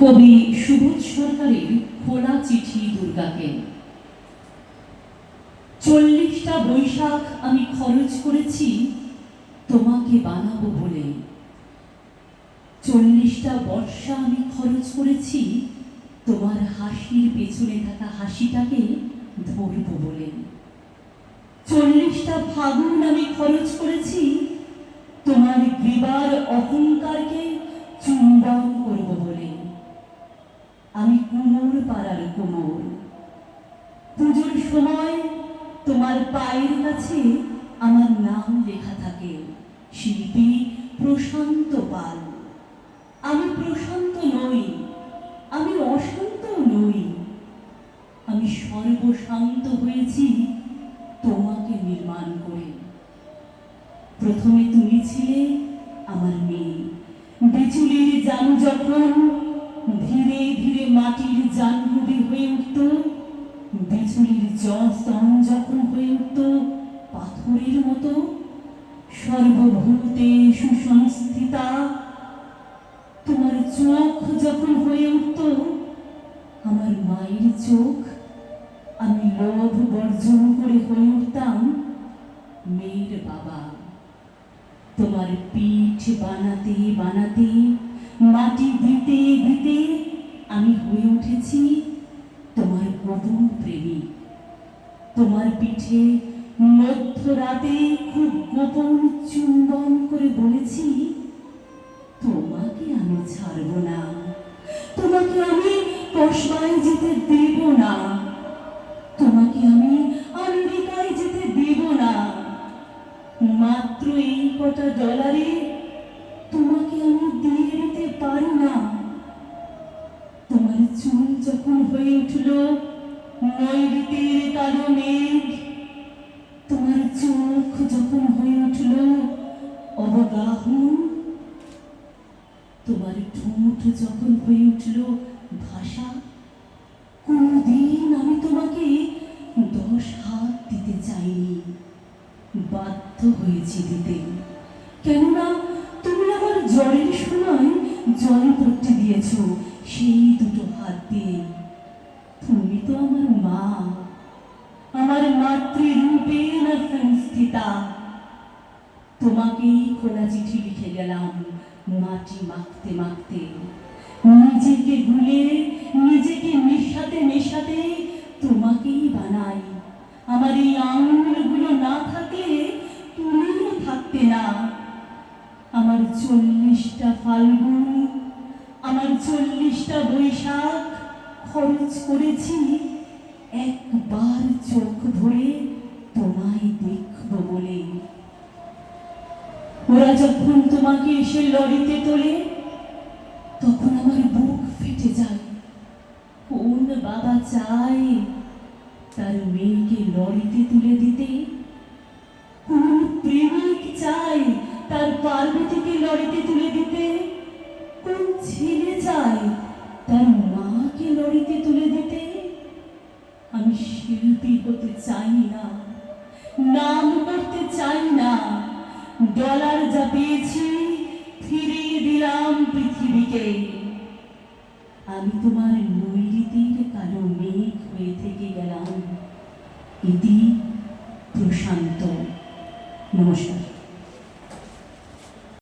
কবি সুবোধ সরকারের খোলা চিঠি দুর্গাকে। 40টা বৈশাখ আমি খরচ করেছি তোমাকে বানাবো বলে, 40টা বর্ষা আমি খরচ করেছি তোমার হাসির পেছনে থাকা হাসিটাকে ধরবো বলে, 40টা ফাগুন আমি খরচ করেছি তোমার গ্রীবার অহংকারকে চুম্বন করব বলে। আমি কুমোর পাড়ার কুমোর, পুজোর সময় তোমার পায়ের কাছে আমার নাম লেখা থাকে, শিল্পী প্রশান্ত পাল। আমি প্রশান্ত নই, আমি অশান্ত নই, আমি সর্বশান্ত হয়েছি তোমাকে নির্মাণ করে। প্রথমে তুমি ছিলে আমার মেয়ে, বিচুলির জানু যখন ধীরে ধীরে মাটির জানহুবি হয়ে উঠত, বিচুলির স্তন যখন হয়ে উঠত পাথরের মতো, সর্বভূতে সুসংস্থিতা তোমার চোখ যখন হয়ে উঠত আমার মায়ের চোখ, আমি লোভ বর্জন করে হয়ে উঠতাম মেয়ের বাবা। তোমার পিঠ বানাতে বানাতে, মাটি দিতে দিতে আমি হয়ে উঠেছি তোমার গোপন প্রেমিক। তোমার পিঠে মধ্যরাতে খুব গোপন চুম্বন করে বলেছি, তোমাকে আমি ছাড়ব না, তোমাকে আমি কসবায় যেতে দেব না, তোমাকে আমি আমেরিকায় যেতে দেব না। মাত্র এই কটা ডলারে তোমাকে আমি দিয়ে দিতে পারি না। তোমার চুল যখন হয়ে উঠল নৈঋতের কালো মেঘ, তোমার চোখ যখন হয়ে উঠল অবগাহন, তোমার ঠোঁট যখন হয়ে উঠল ভাষা, কোনদিন আমি তোমাকে 10 হাত দিতে চাইনি, বাধ্য হয়েছি দিতে। কেননা তুমি আমার জ্বরের সময় জল পড়তে দিয়েছ সেই দুটো হাত দিয়ে। তুমি তো আমার মা, আমার মাতৃরূপেণ সংস্থিতা। তোমাকেই খোলা চিঠি লিখে গেলাম মাটি মাখতে মাখতে, নিজেকে গুলে নিজেকে মেশাতে মেশাতে তোমাকেই বানাই। আমার এই আঙুলগুলো না থাকলে তুমিও থাকতে না। আমার 40টা ফাল্গুন, আমার 40টা বৈশাখ খরচ করেছি একবার চোখ ভরে তোমায় দেখব বলে। ওরা যখন তোমাকে এসে লরিতে তোলে তখন আমার বুক ফেটে যায়। কোন বাবা চায় তার মেয়েকে লরিতে তুলে দিতে? কোন প্রেমিক চায় তার পার্বতীকে লরিতে তুলে দিতে? কোন ছেলে চায় তার মাকে লরিতে তুলে দিতে? আমি শিল্পী হতে চাই না, নাম করতে চাই না, ডলার যা পেয়েছি ফিরিয়ে দিলাম পৃথিবীকে। আমি তোমার নৈঋতির কালো মেঘ হয়ে থেকে গেলাম। ইতি প্রশান্ত। নমস্কার।